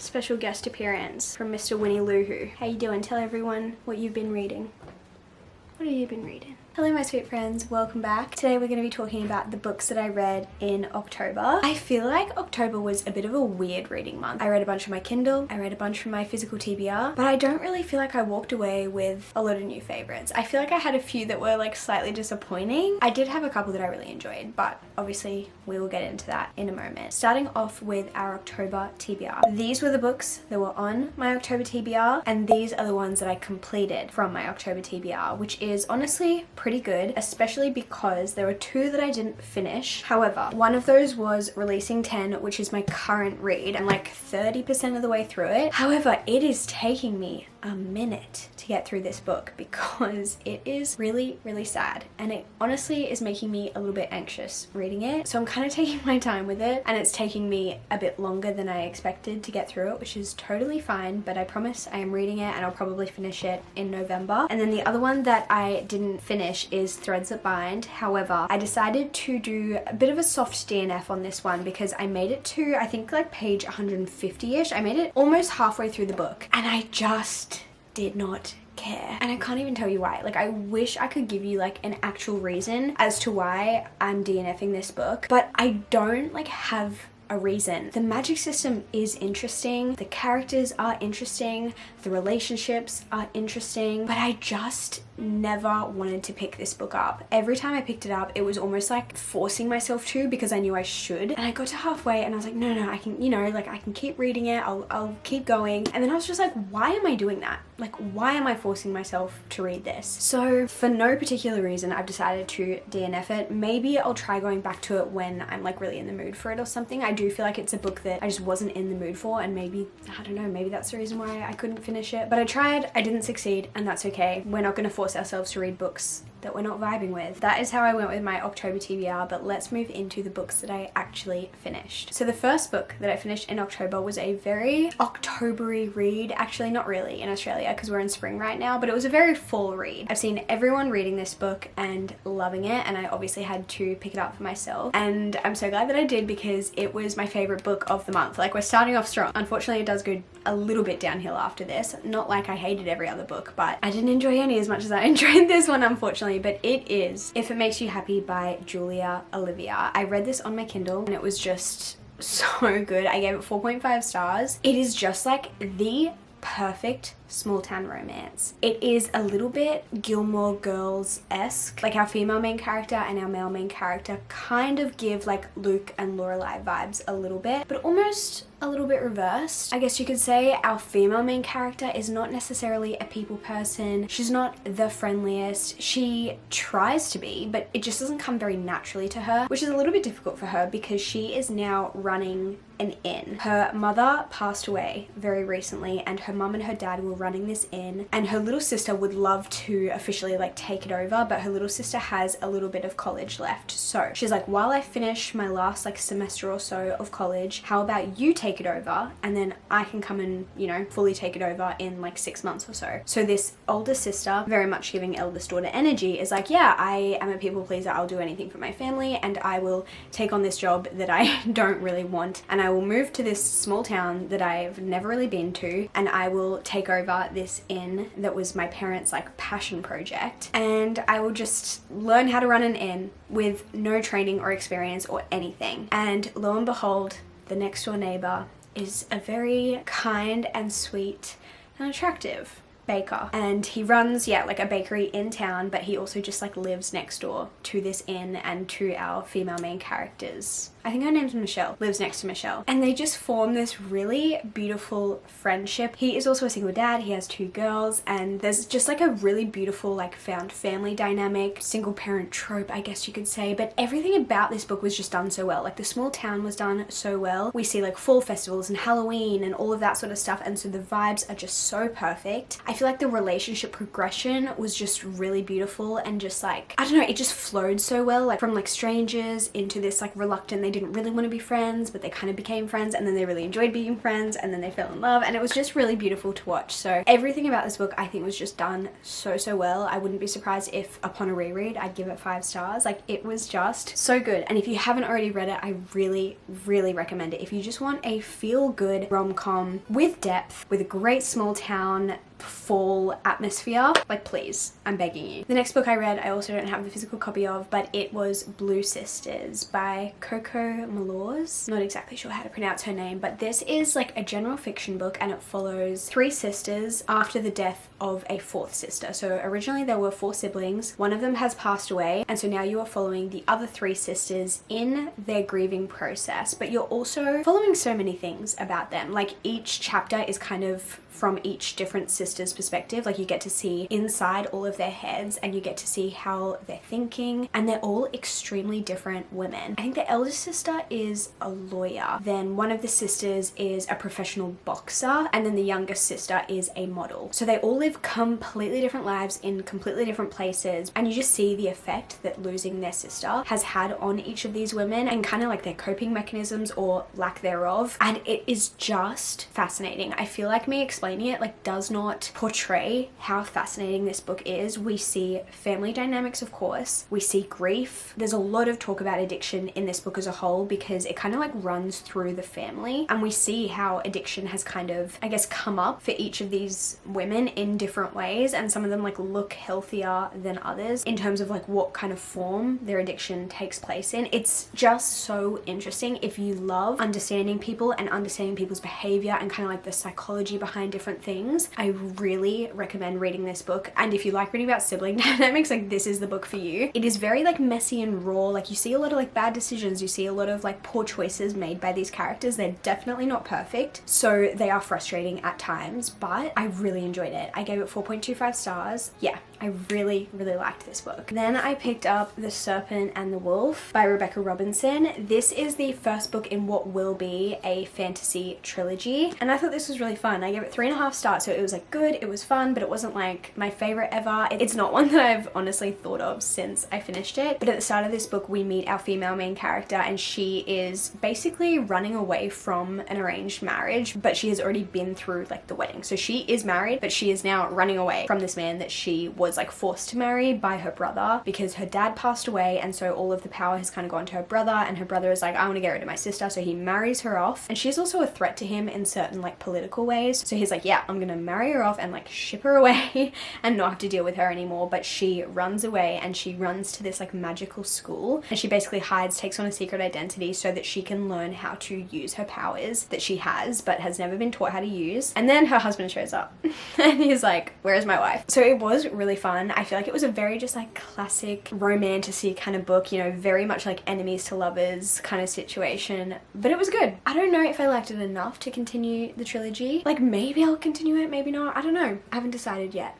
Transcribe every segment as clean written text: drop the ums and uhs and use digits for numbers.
special guest appearance from Mr. Winnie Lou Who. How you doing? Tell everyone what you've been reading. What have you been reading? Hello my sweet friends, welcome back. Today we're going to be talking about the books that I read in October. I feel like October was a bit of a weird reading month. I read a bunch from my Kindle, I read a bunch from my physical TBR, but I don't really feel like I walked away with a lot of new favorites. I feel like I had a few that were like slightly disappointing. I did have a couple that I really enjoyed, but obviously we will get into that in a moment. Starting off with our October TBR. These were the books that were on my October TBR, and these are the ones that I completed from my October TBR, which is honestly pretty good, especially because there were two that I didn't finish. However, one of those was Releasing 10, which is my current read. I'm like 30% of the way through it. However, it is taking me a minute to get through this book because it is really, really sad, and it honestly is making me a little bit anxious reading it. So I'm kind of taking my time with it, and it's taking me a bit longer than I expected to get through it, which is totally fine, but I promise I am reading it and I'll probably finish it in November. And then the other one that I didn't finish is Threads That Bind. However, I decided to do a bit of a soft DNF on this one because I made it to, I think, like page 150-ish. I made it almost halfway through the book and I just did not care, and I can't even tell you why. Like, I wish I could give you like an actual reason as to why I'm DNFing this book, but I don't like have a reason. The magic system is interesting, the characters are interesting, the relationships are interesting, but I just never wanted to pick this book up. Every time I picked it up, it was almost like forcing myself to because I knew I should. And I got to halfway and I was like, no, I can, you know, like I can keep reading it, I'll keep going. And then I was just like, why am I doing that? Like, why am I forcing myself to read this? So for no particular reason, I've decided to DNF it. Maybe I'll try going back to it when I'm like really in the mood for it or something. I do feel like it's a book that I just wasn't in the mood for, and maybe, I don't know, maybe that's the reason why I couldn't finish it. But I tried, I didn't succeed, and that's okay. We're not going to force ourselves to read books that we're not vibing with. That is how I went with my October TBR, but let's move into the books that I actually finished. So the first book that I finished in October was a very October-y read. Actually, not really in Australia because we're in spring right now, but it was a very fall read. I've seen everyone reading this book and loving it, and I obviously had to pick it up for myself. And I'm so glad that I did because it was my favorite book of the month. Like, we're starting off strong. Unfortunately, it does go a little bit downhill after this. Not like I hated every other book, but I didn't enjoy any as much as I enjoyed this one, unfortunately. But it is If It Makes You Happy by Julia Olivia. I read this on my Kindle and it was just so good. I gave it 4.5 stars. It is just like the perfect small town romance. It is a little bit Gilmore Girls-esque. Like, our female main character and our male main character kind of give like Luke and Lorelai vibes a little bit, but almost a little bit reversed. I guess you could say our female main character is not necessarily a people person. She's not the friendliest. She tries to be, but it just doesn't come very naturally to her, which is a little bit difficult for her because she is now running an inn. Her mother passed away very recently, and her mum and her dad were running this inn, and her little sister would love to officially like take it over, but her little sister has a little bit of college left. So she's like, while I finish my last like semester or so of college, how about you take it over and then I can come and, you know, fully take it over in like 6 months or so. So this older sister, very much giving eldest daughter energy, is like, yeah, I am a people pleaser, I'll do anything for my family, and I will take on this job that I don't really want, and I will move to this small town that I've never really been to, and I will take over this inn that was my parents' like passion project, and I will just learn how to run an inn with no training or experience or anything. And lo and behold, the next door neighbor is a very kind and sweet and attractive baker, and he runs like a bakery in town, but he also just like lives next door to this inn and to our female main characters. I think her name's Michelle, lives next to Michelle, and they just form this really beautiful friendship. He is also a single dad, he has 2 girls, and there's just like a really beautiful like found family dynamic, single parent trope, I guess you could say. But everything about this book was just done so well. Like, the small town was done so well. We see like fall festivals and Halloween and all of that sort of stuff, and so the vibes are just so perfect. I feel like the relationship progression was just really beautiful, and just like, I don't know, it just flowed so well, like from like strangers into this like reluctant, they didn't really want to be friends, but they kind of became friends, and then they really enjoyed being friends, and then they fell in love, and it was just really beautiful to watch. So everything about this book I think was just done so well. I wouldn't be surprised if upon a reread I'd give it 5 stars. Like, it was just so good. And if you haven't already read it, I really recommend it. If you just want a feel-good rom-com with depth, with a great small town fall atmosphere, like, please, I'm begging you. The next book I read, I also don't have the physical copy of, but it was Blue Sisters by Coco Malors. Not exactly sure how to pronounce her name, but this is like a general fiction book, and it follows 3 sisters after the death of a 4th sister. So originally there were 4 siblings, one of them has passed away, and so now you are following the other 3 sisters in their grieving process, but you're also following so many things about them. Like, each chapter is kind of from each different sister's perspective. Like, you get to see inside all of their heads, and you get to see how they're thinking, and they're all extremely different women. I think the eldest sister is a lawyer, then one of the sisters is a professional boxer, and then the youngest sister is a model. So they all live completely different lives in completely different places, and you just see the effect that losing their sister has had on each of these women, and kind of like their coping mechanisms or lack thereof. And it is just fascinating. I feel like me explaining it like does not portray how fascinating this book is. We see family dynamics, of course, we see grief. There's a lot of talk about addiction in this book as a whole, because it kind of like runs through the family, and we see how addiction has kind of, I guess, come up for each of these women in different ways, and some of them like look healthier than others in terms of like what kind of form their addiction takes place in. It's just so interesting. If you love understanding people and understanding people's behavior and kind of like the psychology behind different things, I really recommend reading this book. And if you like reading about sibling dynamics, like, this is the book for you. It is very like messy and raw. Like, you see a lot of like bad decisions, you see a lot of like poor choices made by these characters. They're definitely not perfect, so they are frustrating at times, but I really enjoyed it. I gave it 4.25 stars. Yeah, I really liked this book. Then I picked up The Serpent and the Wolf by Rebecca Robinson. This is the first book in what will be a fantasy trilogy, and I thought this was really fun. I gave it 3.5 stars, so it was like good, it was fun, but it wasn't like my favorite ever. It's not one that I've honestly thought of since I finished it. But at the start of this book, we meet our female main character, and she is basically running away from an arranged marriage, but she has already been through like the wedding. So she is married, but she is now running away from this man that she was like forced to marry by her brother, because her dad passed away, and so all of the power has kind of gone to her brother, and her brother is like, I want to get rid of my sister, so he marries her off. And she's also a threat to him in certain like political ways, so he's like, yeah, I'm gonna marry her off and like ship her away and not have to deal with her anymore. But she runs away, and she runs to this like magical school, and she basically hides, takes on a secret identity so that she can learn how to use her powers that she has but has never been taught how to use. And then her husband shows up and he's like, where's my wife? So it was really fun. I feel like it was a very just like classic romantic-y kind of book, you know, very much like enemies to lovers kind of situation, but it was good. I don't know if I liked it enough to continue the trilogy. Like, maybe I'll continue it, maybe not, I don't know, I haven't decided yet.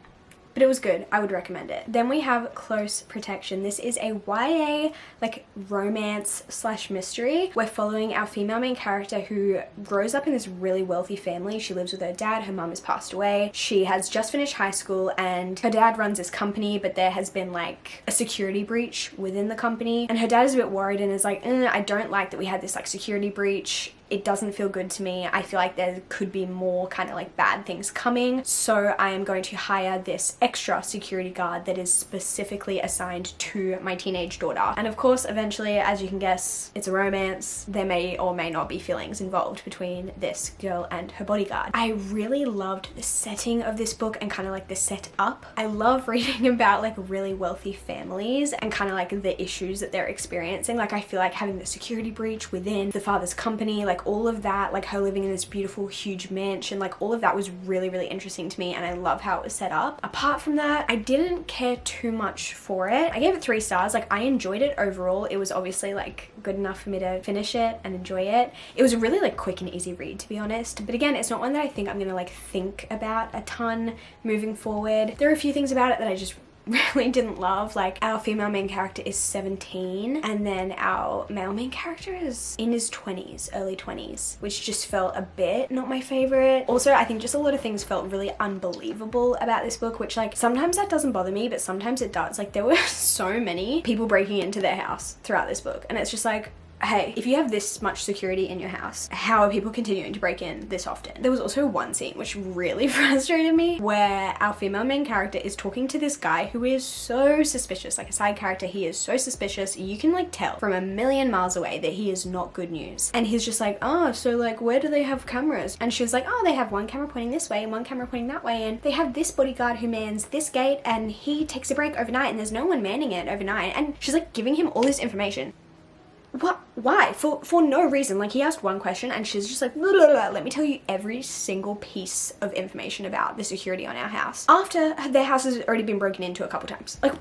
But it was good. I would recommend it. Then we have Close Protection. This is a YA like romance slash mystery. We're following our female main character who grows up in this really wealthy family. She lives with her dad. Her mum has passed away. She has just finished high school, and her dad runs this company, but there has been like a security breach within the company, and her dad is a bit worried and is like, I don't like that we had this like security breach. It doesn't feel good to me. I feel like there could be more kind of like bad things coming. So I am going to hire this extra security guard that is specifically assigned to my teenage daughter. And of course, eventually, as you can guess, it's a romance. There may or may not be feelings involved between this girl and her bodyguard. I really loved the setting of this book and kind of like the setup. I love reading about like really wealthy families and kind of like the issues that they're experiencing. Like, I feel like having the security breach within the father's company, like all of that, like her living in this beautiful huge mansion, like all of that was really interesting to me, and I love how it was set up. Apart from that, I didn't care too much for it. I gave it 3 stars. Like, I enjoyed it overall. It was obviously like good enough for me to finish it and enjoy it. It was a really like quick and easy read, to be honest, but again, it's not one that I think I'm gonna like think about a ton moving forward. There are a few things about it that I just really didn't love. Like, our female main character is 17 and then our male main character is in his 20s, early 20s, which just felt a bit not my favorite. Also, I think just a lot of things felt really unbelievable about this book, which like sometimes that doesn't bother me, but sometimes it does. Like, there were so many people breaking into their house throughout this book, and it's just like, hey, if you have this much security in your house, how are people continuing to break in this often? There was also one scene which really frustrated me where our female main character is talking to this guy who is so suspicious, like a side character. He is so suspicious. You can like tell from a million miles away that he is not good news. And he's just like, oh, so like where do they have cameras? And she was like, oh, they have one camera pointing this way and one camera pointing that way, and they have this bodyguard who mans this gate and he takes a break overnight and there's no one manning it overnight. And she's like giving him all this information. What? Why? For no reason. Like, he asked one question and she's just like, blah, blah, blah. Let me tell you every single piece of information about the security on our house, after their house has already been broken into a couple times. Like,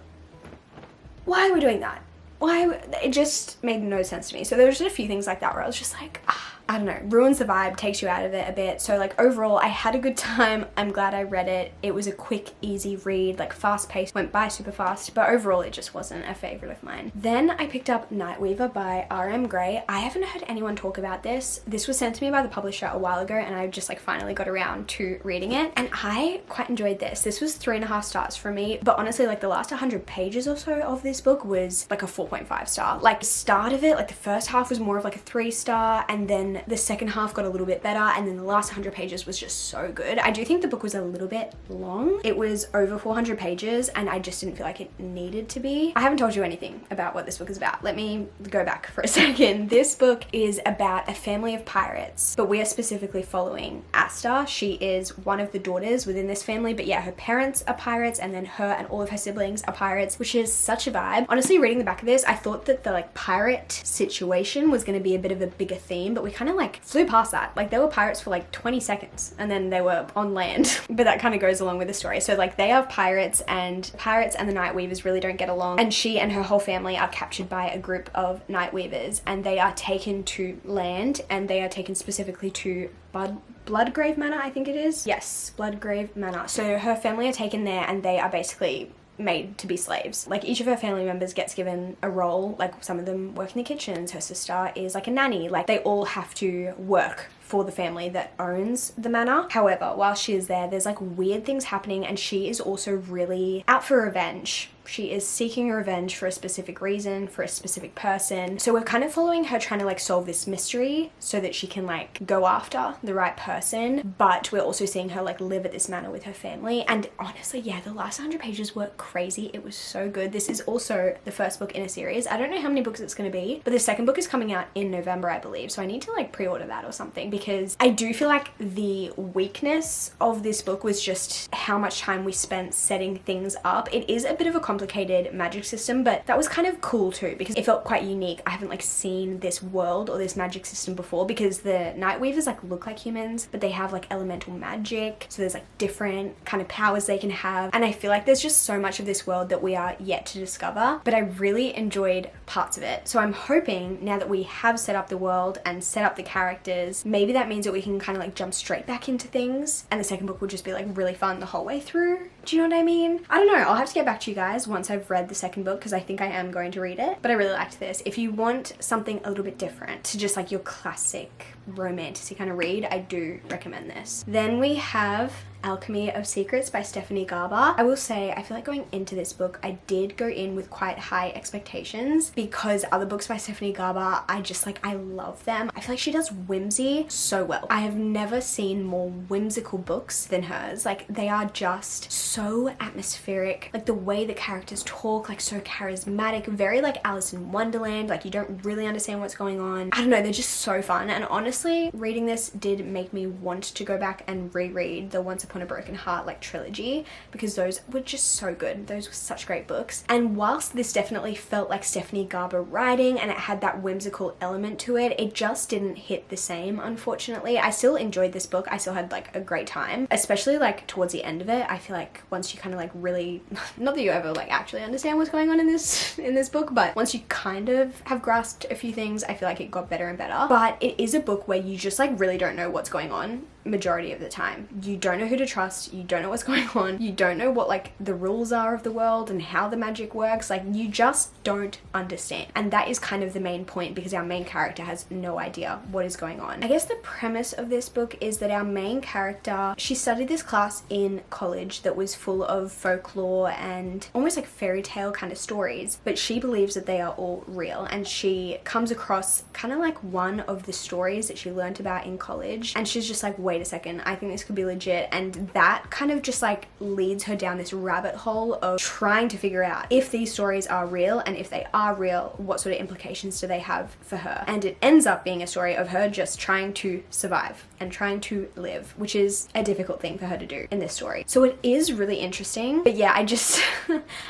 why are we doing that? Why? It just made no sense to me. So there was just a few things like that where I was just like, I don't know, ruins the vibe, takes you out of it a bit. So like overall, I had a good time. I'm glad I read it. It was a quick, easy read, like fast paced, went by super fast, but overall it just wasn't a favorite of mine. Then I picked up Nightweaver by R.M. Gray. I haven't heard anyone talk about this. This was sent to me by the publisher a while ago and I just like finally got around to reading it. And I quite enjoyed this. This was 3.5 stars for me, but honestly, like the last 100 pages or so of this book was like a 4.5 star. Like the start of it, like the first half was more of like a 3-star, and then the second half got a little bit better, and then the last 100 pages was just so good. I do think the book was a little bit long. It was over 400 pages and I just didn't feel like it needed to be. I haven't told you anything about what this book is about. Let me go back for a second. This book is about a family of pirates, but we are specifically following Asta. She is one of the daughters within this family, but yeah, her parents are pirates and then her and all of her siblings are pirates, which is such a vibe. Honestly, reading the back of this, I thought that the like pirate situation was going to be a bit of a bigger theme, but we kind of like flew past that. Like, they were pirates for like 20 seconds and then they were on land. But that kind of goes along with the story. So like they are pirates and the Nightweavers really don't get along, and she and her whole family are captured by a group of Nightweavers and they are taken to land, and they are taken specifically to Bloodgrave Manor, I think it is. Yes, Bloodgrave Manor. So her family are taken there and they are basically made to be slaves. Like, each of her family members gets given a role. Like, some of them work in the kitchens, her sister is like a nanny. Like, they all have to work for the family that owns the manor. However, while she is there, there's like weird things happening, and she is also really out for revenge. She is seeking revenge for a specific reason, for a specific person. So we're kind of following her trying to like solve this mystery so that she can like go after the right person. But we're also seeing her like live at this manor with her family. And honestly, yeah, the last 100 pages were crazy. It was so good. This is also the first book in a series. I don't know how many books it's going to be, but the second book is coming out in November, I believe. So I need to like pre-order that or something, because I do feel like the weakness of this book was just how much time we spent setting things up. It is a bit of a complicated magic system, but that was kind of cool too, because it felt quite unique. I haven't like seen this world or this magic system before, because the Nightweavers like look like humans, but they have like elemental magic. So there's like different kind of powers they can have. And I feel like there's just so much of this world that we are yet to discover, but I really enjoyed parts of it. So I'm hoping now that we have set up the world and set up the characters, maybe that means that we can kind of like jump straight back into things, and the second book will just be like really fun the whole way through. Do you know what I mean? I don't know. I'll have to get back to you guys once I've read the second book, because I think I am going to read it. But I really liked this. If you want something a little bit different to just like your classic romantic kind of read, I do recommend this. Then we have Alchemy of Secrets by Stephanie Garber. I will say, I feel like going into this book, I did go in with quite high expectations, because other books by Stephanie Garber, I love them. I feel like she does whimsy so well. I have never seen more whimsical books than hers. Like, they are just so atmospheric. Like, the way the characters talk, like so charismatic, very like Alice in Wonderland. Like, you don't really understand what's going on. I don't know, they're just so fun. And honestly, reading this did make me want to go back and reread the Once Upon a Broken Heart like trilogy, because those were just so good. Those were such great books. And whilst this definitely felt like Stephanie Garber writing and it had that whimsical element to it, it just didn't hit the same, unfortunately. I still enjoyed this book. I still had like a great time, especially like towards the end of it. I feel like once you kind of like really, not that you ever like actually understand what's going on in this book, but once you kind of have grasped a few things, I feel like it got better and better. But it is a book where you just like really don't know what's going on majority of the time. You don't know who to trust, you don't know what's going on, you don't know what like the rules are of the world and how the magic works, like you just don't understand. And that is kind of the main point, because our main character has no idea what is going on. I guess the premise of this book is that our main character, she studied this class in college that was full of folklore and almost like fairy tale kind of stories, but she believes that they are all real, and she comes across kind of like one of the stories that she learned about in college, and she's just like, wait a second, I think this could be legit. And that kind of just like leads her down this rabbit hole of trying to figure out if these stories are real, and if they are real, what sort of implications do they have for her. And it ends up being a story of her just trying to survive and trying to live, which is a difficult thing for her to do in this story. So it is really interesting, but yeah, I just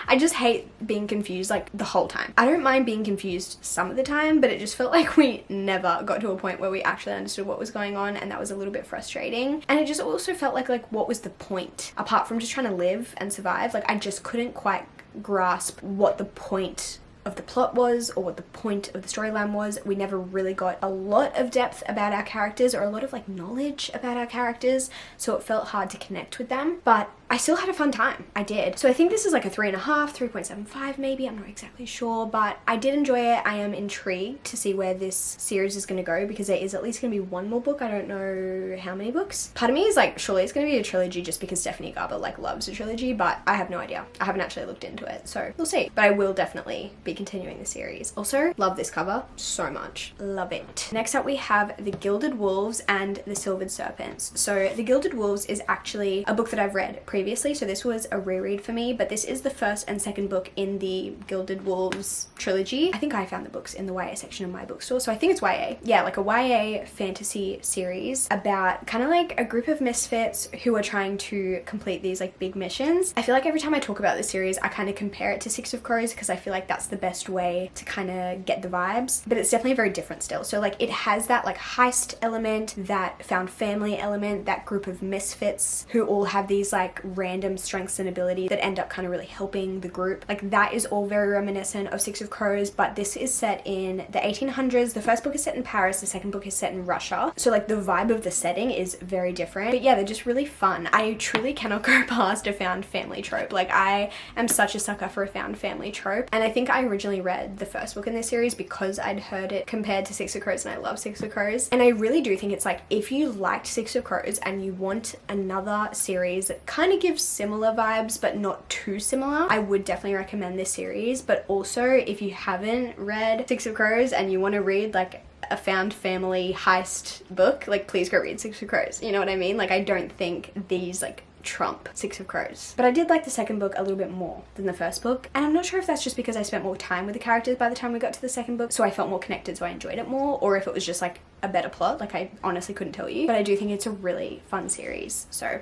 I just hate being confused like the whole time. I don't mind being confused some of the time, but it just felt like we never got to a point where we actually understood what was going on, and that was a little bit frustrating. And it just also felt like what was the point apart from just trying to live and survive? Like I just couldn't quite grasp what the point of the plot was, or what the point of the storyline was. We never really got a lot of depth about our characters, or a lot of like knowledge about our characters, so it felt hard to connect with them. But I still had a fun time. I did. So I think this is like a 3.5, 3.75 maybe, I'm not exactly sure, but I did enjoy it. I am intrigued to see where this series is going to go, because there is at least going to be one more book. I don't know how many books. Part of me is like, surely it's going to be a trilogy, just because Stephanie Garber like loves a trilogy, but I have no idea. I haven't actually looked into it, so we'll see. But I will definitely be continuing the series. Also, love this cover so much. Love it. Next up we have The Gilded Wolves and The Silvered Serpents. So The Gilded Wolves is actually a book that I've read previously, so this was a reread for me, but this is the first and second book in the Gilded Wolves trilogy. I think I found the books in the YA section of my bookstore, so I think it's YA. Yeah, like a YA fantasy series about kind of like a group of misfits who are trying to complete these like big missions. I feel like every time I talk about this series, I kind of compare it to Six of Crows, because I feel like that's the best way to kind of get the vibes, but it's definitely very different still. So like it has that like heist element, that found family element, that group of misfits who all have these like random strengths and abilities that end up kind of really helping the group. Like that is all very reminiscent of Six of Crows, but this is set in the 1800s. The first book is set in Paris, the second book is set in Russia, so like the vibe of the setting is very different. But yeah, they're just really fun. I truly cannot go past a found family trope. Like I am such a sucker for a found family trope, and I think I originally read the first book in this series because I'd heard it compared to Six of Crows, and I love Six of Crows. And I really do think it's like, if you liked Six of Crows and you want another series that kind of gives similar vibes but not too similar, I would definitely recommend this series. But also, if you haven't read Six of Crows and you want to read like a found family heist book, like please go read Six of Crows. You know what I mean? Like I don't think these like trump Six of Crows. But I did like the second book a little bit more than the first book, and I'm not sure if that's just because I spent more time with the characters by the time we got to the second book, so I felt more connected, so I enjoyed it more, or if it was just like a better plot. Like I honestly couldn't tell you, but I do think it's a really fun series, so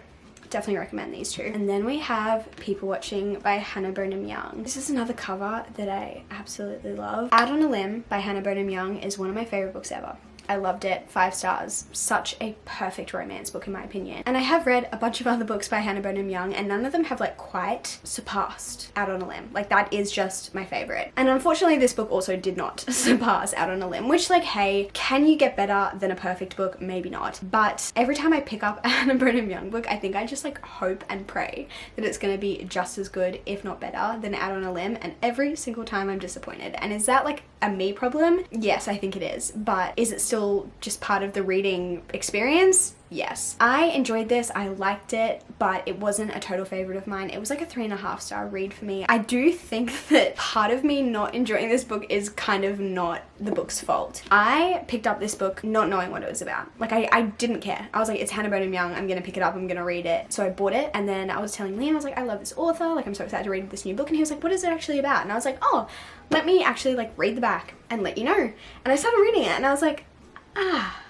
definitely recommend these two. And then we have People Watching by Hannah Bonham Young. This is another cover that I absolutely love. Out on a Limb by Hannah Bonham Young is one of my favorite books ever. I loved it. 5 stars. Such a perfect romance book in my opinion. And I have read a bunch of other books by Hannah Bonham Young, and none of them have like quite surpassed Out on a Limb. Like that is just my favorite. And unfortunately this book also did not surpass Out on a Limb, which like, hey, can you get better than a perfect book? Maybe not. But every time I pick up a Hannah Bonham Young book, I think I just like hope and pray that it's gonna be just as good, if not better, than Out on a Limb, and every single time I'm disappointed. And is that like a me problem? Yes, I think it is. But is it still just part of the reading experience? Yes. I enjoyed this, I liked it, but it wasn't a total favorite of mine. It was like a 3.5 star read for me. I do think that part of me not enjoying this book is kind of not the book's fault. I picked up this book not knowing what it was about. Like I didn't care. I was like, it's Hannah Bonham Young, I'm gonna pick it up, I'm gonna read it. So I bought it, and then I was telling Liam, I was like, I love this author, like I'm so excited to read this new book, and he was like, what is it actually about? And I was like, oh, let me actually like read the back and let you know. And I started reading it, and I was like,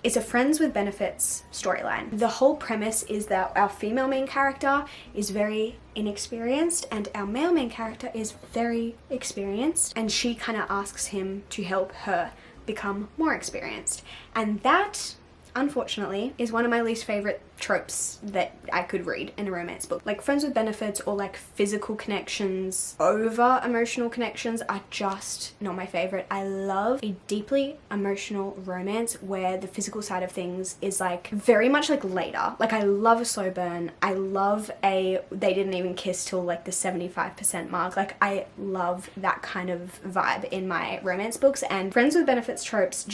it's a friends with benefits storyline. The whole premise is that our female main character is very inexperienced and our male main character is very experienced, and she kind of asks him to help her become more experienced. And that, unfortunately, is one of my least favorite tropes that I could read in a romance book. Like friends with benefits or like physical connections over emotional connections are just not my favorite. I love a deeply emotional romance where the physical side of things is like very much like later. Like I love a slow burn. I love a they didn't even kiss till like the 75% mark. Like I love that kind of vibe in my romance books, and friends with benefits tropes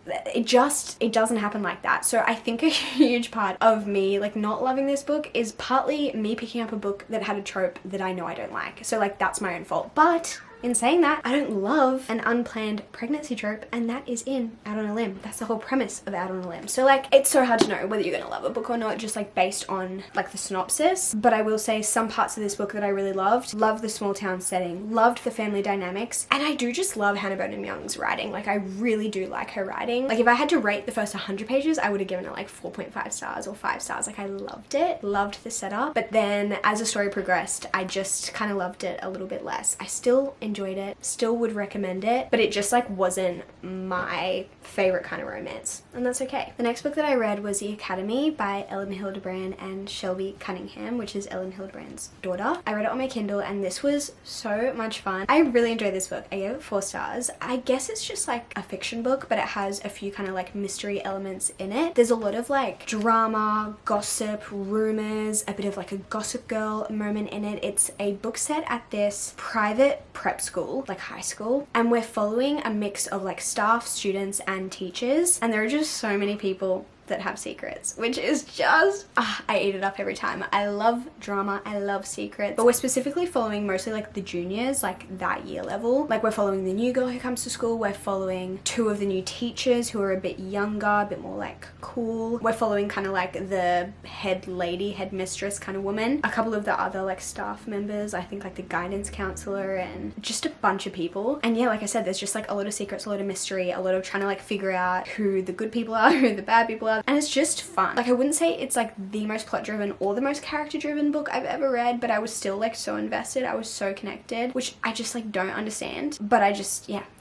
it doesn't happen like that. So I think a huge part of me like not loving this book is partly me picking up a book that had a trope that I know I don't like. So like that's my own fault. But in saying that, I don't love an unplanned pregnancy trope, and that is in Out on a Limb. That's the whole premise of Out on a Limb. So like, it's so hard to know whether you're gonna love a book or not, just like based on like the synopsis. But I will say some parts of this book that I really loved. Loved the small town setting, loved the family dynamics, and I do just love Hannah Burnham Young's writing. Like I really do like her writing. Like if I had to rate the first 100 pages, I would have given it like 4.5 stars or 5 stars. Like I loved it, loved the setup. But then as the story progressed, I just kind of loved it a little bit less. I still enjoyed it, still would recommend it, but it just like wasn't my favorite kind of romance, and that's okay. The next book that I read was The Academy by Ellen Hildebrand and Shelby Cunningham, which is Ellen Hildebrand's daughter. I read it on my Kindle and this was so much fun. I really enjoyed this book. I gave it 4 stars. I guess it's just like a fiction book, but it has a few kind of like mystery elements in it. There's a lot of like drama, gossip, rumors, a bit of like a Gossip Girl moment in it. It's a book set at this private prep school, like high school, and we're following a mix of like staff, students and teachers, and there are just so many people that have secrets, which is just I eat it up every time. I love drama, I love secrets, but we're specifically following mostly like the juniors, like that year level. Like we're following the new girl who comes to school, we're following 2 of the new teachers who are a bit younger, a bit more like cool. We're following kind of like the head lady, head mistress kind of woman, a couple of the other like staff members, I think like the guidance counselor, and just a bunch of people. And yeah, like I said, there's just like a lot of secrets, a lot of mystery, a lot of trying to like figure out who the good people are, who the bad people are. And it's just fun. Like I wouldn't say it's like the most plot driven or the most character driven book I've ever read, but I was still like so invested. I was so connected, which I just like don't understand. But I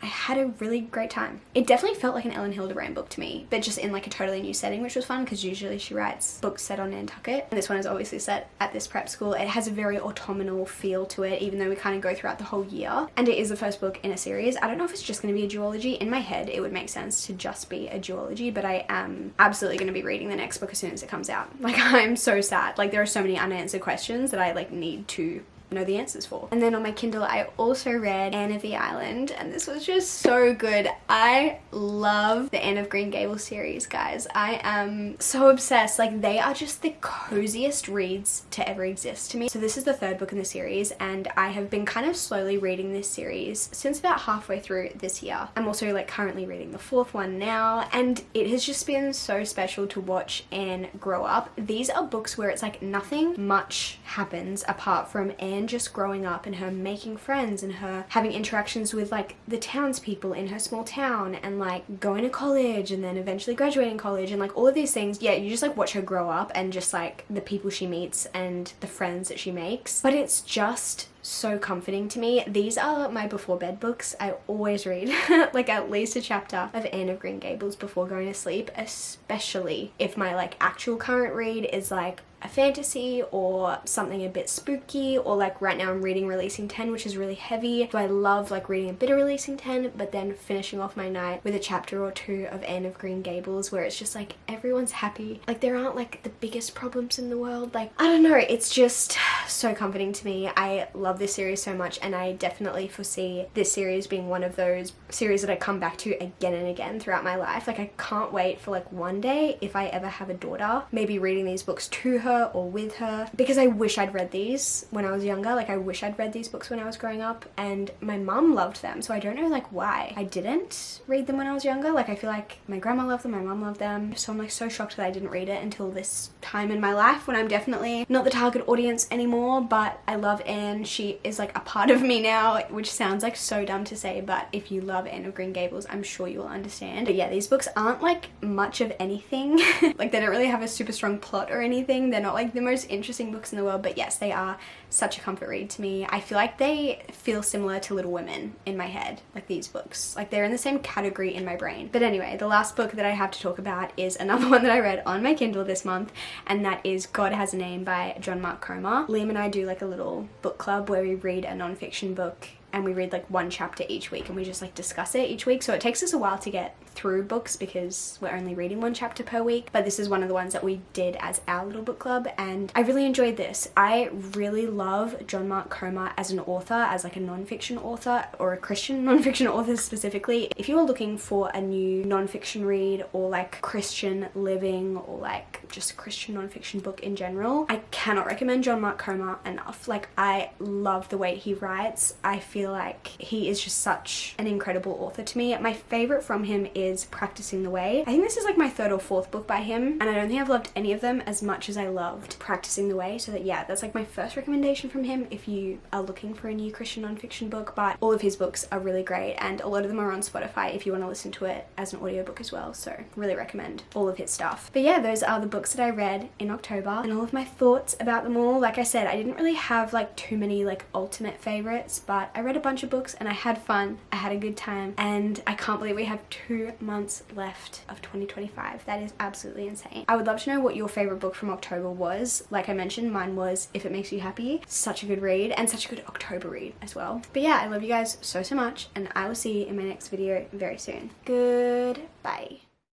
had a really great time. It definitely felt like an Ellen Hildebrand book to me, but just in like a totally new setting, which was fun because usually she writes books set on Nantucket. And this one is obviously set at this prep school. It has a very autumnal feel to it, even though we kind of go throughout the whole year. And it is the first book in a series. I don't know if it's just going to be a duology. In my head, it would make sense to just be a duology, but I am absolutely going to be reading the next book as soon as it comes out. Like I'm so sad. Like there are so many unanswered questions that I like need to know the answers for. And then on my Kindle I also read Anne of the Island, and this was just so good. I love the Anne of Green Gables series, guys. I am so obsessed. Like they are just the coziest reads to ever exist to me. So this is the 3rd book in the series, and I have been kind of slowly reading this series since about halfway through this year. I'm also like currently reading the 4th one now, and it has just been so special to watch Anne grow up. These are books where it's like nothing much happens apart from Anne just growing up and her making friends and her having interactions with like the townspeople in her small town and like going to college and then eventually graduating college and like all of these things. Yeah, you just like watch her grow up and just like the people she meets and the friends that she makes. But it's just so comforting to me. These are my before bed books. I always read like at least a chapter of Anne of Green Gables before going to sleep, especially if my like actual current read is like a fantasy or something a bit spooky, or like right now I'm reading Releasing 10, which is really heavy. So I love like reading a bit of Releasing 10 but then finishing off my night with a chapter or 2 of Anne of Green Gables where it's just like everyone's happy. Like there aren't like the biggest problems in the world. Like I don't know, it's just so comforting to me. I love this series so much, and I definitely foresee this series being one of those series that I come back to again and again throughout my life. Like I can't wait for like one day, if I ever have a daughter, maybe reading these books to her or with her, because I wish I'd read these when I was younger. Like I wish I'd read these books when I was growing up, and my mum loved them, so I don't know like why I didn't read them when I was younger. Like I feel like my grandma loved them, my mum loved them, so I'm like so shocked that I didn't read it until this time in my life when I'm definitely not the target audience anymore. anymore, but I love Anne. She is like a part of me now, which sounds like so dumb to say, but if you love Anne of Green Gables, I'm sure you will understand. But yeah, these books aren't like much of anything. Like they don't really have a super strong plot or anything. They're not like the most interesting books in the world, but yes, they are such a comfort read to me. I feel like they feel similar to Little Women in my head, like these books. Like they're in the same category in my brain. But anyway, the last book that I have to talk about is another one that I read on my Kindle this month, and that is God Has a Name by John Mark Comer. Liam and I do like a little book club where we read a non-fiction book and we read like one chapter each week and we just like discuss it each week. So it takes us a while to get through books because we're only reading one chapter per week, but this is one of the ones that we did as our little book club, and I really enjoyed this. I really love John Mark Comer as an author, as like a non-fiction author, or a Christian non-fiction author specifically. If you are looking for a new non-fiction read, or like Christian living, or like just a Christian non-fiction book in general, I cannot recommend John Mark Comer enough. Like I love the way he writes. I feel like he is just such an incredible author to me. My favorite from him is Practicing the Way. I think this is like my third or fourth book by him, and I don't think I've loved any of them as much as I loved Practicing the Way. So that yeah, that's like my first recommendation from him if you are looking for a new Christian non-fiction book. But all of his books are really great, and a lot of them are on Spotify if you want to listen to it as an audiobook as well, so really recommend all of his stuff. But yeah, those are the books that I read in October and all of my thoughts about them all. Like I said, I didn't really have like too many like ultimate favorites, but I read a bunch of books and I had fun, I had a good time, and I can't believe we have 2 months left of 2025. That is absolutely insane. I would love to know what your favorite book from October was. Like I mentioned, mine was If It Makes You Happy. Such a good read, and such a good October read as well. But yeah, I love you guys so much, and I will see you in my next video very soon. Goodbye.